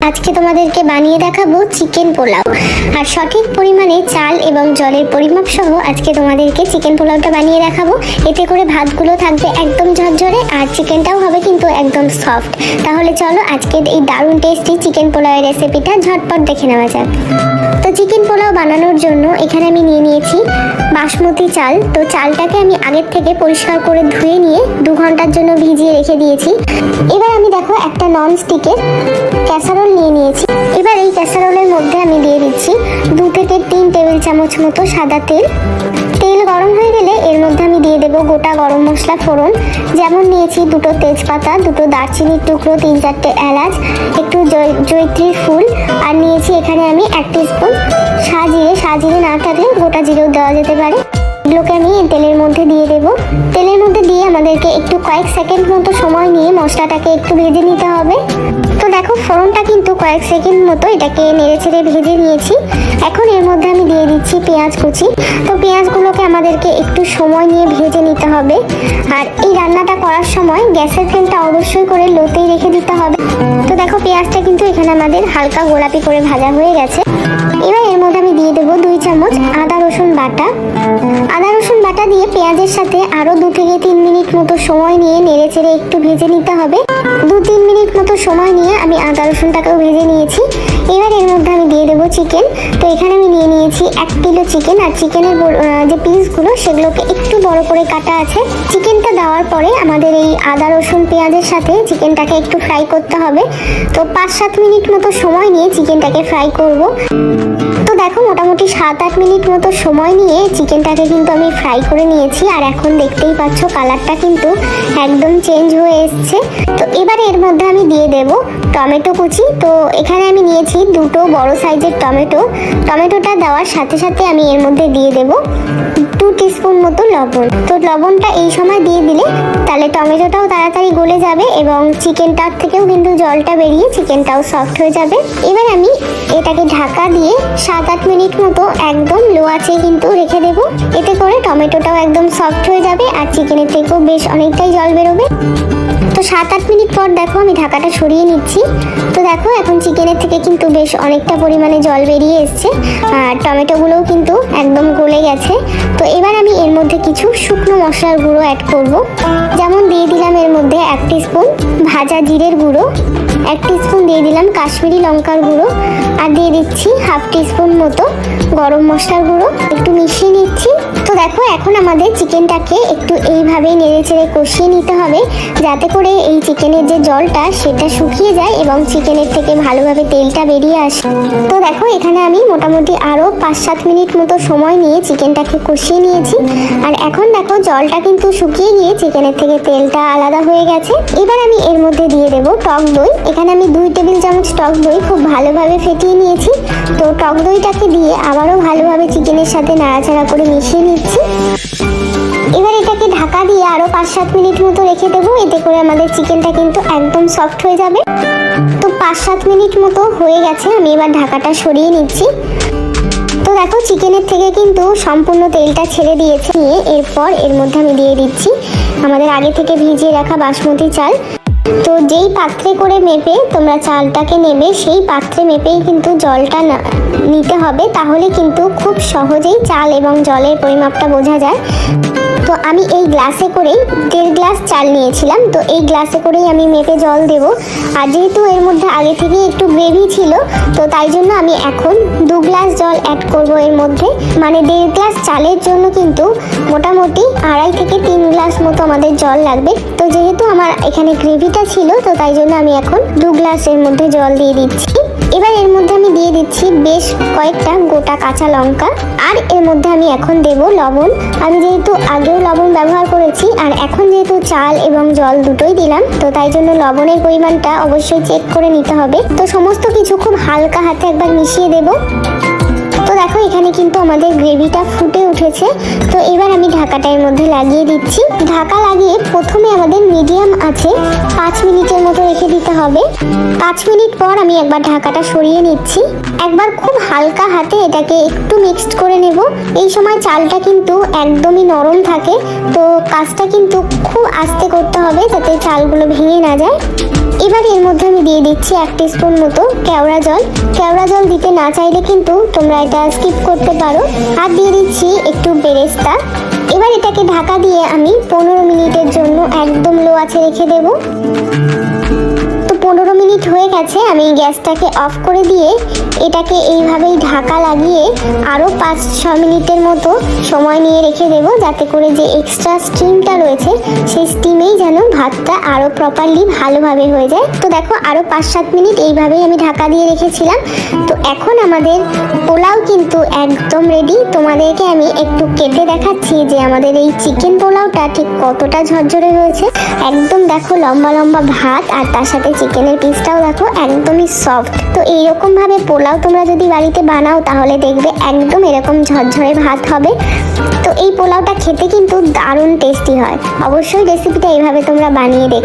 আজকে তোমাদেরকে বানিয়ে দেখাবো চিকেন পোলাও। আর সঠিক পরিমাণে চাল এবং জলের পরিমাপ সহ আজকে তোমাদেরকে চিকেন পোলাওটা বানিয়ে দেখাবো। এতে করে ভাতগুলো থাকবে একদম ঝরঝরে আর চিকেনটাও হবে কিন্তু একদম সফট। তাহলে চলো আজকে এই দারুণ টেস্টি চিকেন পোলাওয়ের রেসিপিটা ঝটপট দেখে নেওয়া যাক। তো চিকেন পোলাও বানানোর জন্য এখানে আমি নিয়ে নিয়েছি বাসমতি চাল। তো চালটাকে আমি আগের থেকে পরিষ্কার করে ধুয়ে নিয়ে 2 ঘন্টার জন্য ভিজিয়ে রেখে দিয়েছি। এবার আমি দেখো একটা নন স্টিকের ক্যাসারোল নিয়ে নিয়েছি। এবার এই ক্যাসারোলের মধ্যে আমি দিয়ে দিচ্ছি 2 থেকে 3 টেবিল চামচ মতো সাদা তেল। তেল গরম হয়ে গেলে এর মধ্যে আমি দিয়ে দেবো গোটা গরম মশলা ফোড়ন। যেমন নিয়েছি 2টো তেজপাতা, 2টো দারচিনির টুকরো, 3-4টে এলাচ, একটু জয়িত্রীর ফুল, আর নিয়েছি এখানে আমি 1 টিস্পুন সাজিরে। সাজিরে না থাকলে গোটা জিরেও দেওয়া যেতে পারে। এগুলোকে আমি তেলের মধ্যে দিয়ে দেবো। তেলের মধ্যে দিয়ে আমাদেরকে একটু কয়েক সেকেন্ড মতো সময় নিয়ে মশলাটাকে একটু ভেজে নিতে হবে। তো দেখো ফোড়নটা কিন্তু কয়েক সেকেন্ড মতো এটাকে নেড়ে ছেড়ে ভেজে নিয়েছি। এখন এর মধ্যে আমি দিয়ে দিচ্ছি পেঁয়াজ কুচি। তো পেঁয়াজগুলোকে আমাদেরকে একটু সময় নিয়ে ভেজে নিতে হবে। আর এই রান্নাটা করার সময় গ্যাসের ফ্লেমটা অবশ্যই করে লোতেই রেখে দিতে হবে। তো দেখো পেঁয়াজটা কিন্তু এখানে আমাদের হালকা গোলাপি করে ভাজা হয়ে গেছে। এবার এর মধ্যে আমি দিয়ে দেবো 2 চামচ আদা রসুন বাটা। আদা রসুন বাটা দিয়ে পেঁয়াজের সাথে আরও 2 থেকে 3 মিনিট মতো সময় নিয়ে নেড়ে চেড়ে একটু ভেজে নিতে হবে। 2-3 মিনিট মতো সময় নিয়ে আমি আদা রসুনটাকেও ভেজে নিয়েছি। এবার এর মধ্যে আমি দিয়ে দেবো চিকেন। তো এখানে আমি নিয়ে নিয়েছি 1 কিলো চিকেন। আর চিকেনের যে পিসগুলো সেগুলোকে একটু বড় করে কাটা আছে। চিকেনটা দেওয়ার পরে আমাদের এই আদা রসুন পেঁয়াজের সাথে চিকেনটাকে একটু ফ্রাই করতে হবে। তো 5-7 মিনিট মতো সময় নিয়ে চিকেনটাকে ফ্রাই করব। তো দেখো মোটামুটি 7-8 মিনিট মতো সময় নিয়ে চিকেনটাকে কিন্তু আমি ফ্রাই করে নিয়েছি। আর এখন দেখতেই পাচ্ছ কালারটা কিন্তু একদম চেঞ্জ হয়ে এসছে। তো এবারে এর মধ্যে আমি দিয়ে দেব টমেটো কুচি। তো এখানে আমি নিয়েছি 2টো বড় সাইজের টমেটো। টমেটোটা দেওয়ার সাথে সাথে আমি এর মধ্যে দিয়ে দেব 2 টিস্পুন মতো লবণ। তো লবণটা এই সময় দিয়ে দিলে তাহলে টমেটোটাও তাড়াতাড়ি গলে যাবে এবং চিকেনটার থেকেও কিন্তু জলটা বেরিয়ে চিকেনটাও সফট হয়ে যাবে। এবার আমি এটাকে ঢাকা দিয়ে 7-8 মিনিট মতো একদম লো আঁচে কিন্তু রেখে দেবো। এতে করে টমেটোটাও একদম সফট হয়ে যাবে আর চিকেনের থেকেও বেশ অনেকটাই জল বেরোবে। তো 7-8 মিনিট পর দেখো আমি ঢাকাটা সরিয়ে নিচ্ছি। তো দেখো এখন চিকেনের থেকে কিন্তু বেশ অনেকটা পরিমাণে জল বেরিয়ে এসছে আর টমেটোগুলোও কিন্তু একদম গলে গেছে। তো এবার আমি এর মধ্যে কিছু শুকনো মশলার গুঁড়ো অ্যাড করব। যেমন দিয়ে দিলাম এর মধ্যে 1 টিস্পুন ভাজা জিরের গুঁড়ো, 1 টিস্পুন দিয়ে দিলাম কাশ্মীরি লঙ্কার গুঁড়ো, আর দিয়ে দিচ্ছি 1/2 টিস্পুন মতো গরম মশলার গুঁড়ো। একটু মিশিয়ে নিচ্ছি। তো দেখো এখন আমাদের চিকেনটাকে একটু এইভাবেই নেড়ে চেড়ে কষিয়ে নিতে হবে যাতে করে এই চিকেনের যে জলটা সেটা শুকিয়ে যায় এবং চিকেনের থেকে ভালোভাবে তেলটা বেরিয়ে আসে। তো দেখো এখানে আমি মোটামুটি আরও 5-7 মিনিট মতো সময় নিয়ে চিকেনটাকে কষিয়ে নিয়েছি। আর এখন দেখো জলটা কিন্তু শুকিয়ে গিয়ে চিকেনের থেকে তেলটা আলাদা হয়ে গেছে। এবার আমি এর মধ্যে দিয়ে দেবো টক দই। এখানে আমি 2 টেবিল চামচ টক দই খুব ভালোভাবে ফেটিয়ে নিয়েছি। তো টক দইটাকে দিয়ে আবারও ভালোভাবে চিকেনের সাথে নাড়াচাড়া করে মিশিয়ে নিচ্ছি। এবার এটাকে ঢাকা দিয়ে আরও 5-7 মিনিট মতো রেখে দেবো। এতে করে আমাদের চিকেনটা কিন্তু একদম সফট হয়ে যাবে। তো 5-7 মিনিট মতো হয়ে গেছে, আমি এবার ঢাকাটা সরিয়ে নিচ্ছি। তো দেখো চিকেনের থেকে কিন্তু সম্পূর্ণ তেলটা ছেড়ে দিয়েছে। এরপর এর মধ্যে আমি দিয়ে দিচ্ছি আমাদের আগে থেকে ভিজিয়ে রাখা বাসমতি চাল। তো যেই পাত্রে করে মেপে তোমরা চালটাকে নেবে সেই পাত্রে মেপেই কিন্তু জলটা নিতে হবে, তাহলে কিন্তু খুব সহজেই চাল এবং জলের পরিমাপটা বোঝা যায়। তো আমি এই গ্লাসে করেই 1.5 গ্লাস চাল নিয়েছিলাম। তো এই গ্লাসে করেই আমি মেপে জল দেব। আর যেহেতু এর মধ্যে আগে থেকে একটু গ্রেভি ছিল তো তাই জন্য আমি এখন 2 গ্লাস জল অ্যাড করব এর মধ্যে। মানে 1.5 গ্লাস চালের জন্য কিন্তু মোটামুটি 2.5 থেকে 3 গ্লাস মতো আমাদের জল লাগবে। তো যেহেতু আমার এখানে গ্রেভিটা ছিল তো তাই জন্য আমি এখন 2 গ্লাস এর মধ্যে জল দিয়ে দিচ্ছি। এবার এর মধ্যে আমি দিয়ে দিচ্ছি বেশ কয়েকটা গোটা কাঁচা লঙ্কা। আর এর মধ্যে আমি এখন দেব লবণ। আমি যেহেতু আগেও লবণ ব্যবহার করেছি আর এখন যেহেতু চাল এবং জল দুটোই দিলাম তো তাই জন্য লবণের পরিমাণটা অবশ্যই চেক করে নিতে হবে। তো সমস্ত কিছু খুব হালকা হাতে একবার মিশিয়ে দেব। তো দেখো এখানে কিন্তু আমাদের গ্রেভিটা ফুটে উঠেছে। তো এবার আমি ঢাকাটা এর মধ্যে লাগিয়ে দিচ্ছি। ঢাকা লাগিয়ে প্রথমে আমাদের মিডিয়াম আছে 5 মিনিটের মতো রেখে দিতে হবে। 5 মিনিট পর আমি একবার ঢাকাটা সরিয়ে নিচ্ছি। একবার খুব হালকা হাতে এটাকে একটু মিক্সড করে নেব। এই সময় চালটা কিন্তু একদমই নরম থাকে, তো কাজটা কিন্তু খুব আস্তে করতে হবে যাতে চালগুলো ভেঙে না যায়। এবার এর মধ্যে আমি দিয়ে দিচ্ছি 1 টিস্পুন মতো কেওড়া জল। কেওড়া জল দিতে না চাইলে কিন্তু তোমরা এটা স্কিপ করতে পারো। আর দিয়ে দিচ্ছি একটু বেরেস্তা। এবার এটাকে ঢাকা দিয়ে আমি 15 মিনিটের জন্য একদম লো আঁচে রেখে দেবো। তো 15 মিনিট হয়ে গেছে, আমি গ্যাসটাকে অফ করে দিয়ে এটাকে এইভাবেই ঢাকা লাগিয়ে আরও 5-6 মিনিটের মতো সময় নিয়ে রেখে দেবো, যাতে করে যে এক্সট্রা স্টিমটা রয়েছে সেই স্টিমেই যেন ভাতটা আরও প্রপারলি ভালোভাবে হয়ে যায়। তো দেখো আরও 5-7 মিনিট এইভাবেই আমি ঢাকা দিয়ে রেখেছিলাম। তো এখন আমাদের পোলাও কিন্তু একদম রেডি। তোমাদেরকে আমি একটু কেটে দেখাচ্ছি যে আমাদের এই চিকেন পোলাওটা ঠিক কতটা ঝরঝরে হয়েছে। একদম দেখো লম্বা লম্বা ভাত, আর তার সাথে চিকেনের পিসটাও দেখো একদমই সফট। তো এইরকম ভাবে পোলাও তোমরা যদি বাড়িতে বানাও তাহলে দেখবে একদম এরকম ঝরঝরে ভাত হবে। তো এই পোলাওটা খেতে কিন্তু দারুণ টেস্টি হয়। অবশ্যই রেসিপিটা এইভাবে তোমরা বানিয়ে দেখো।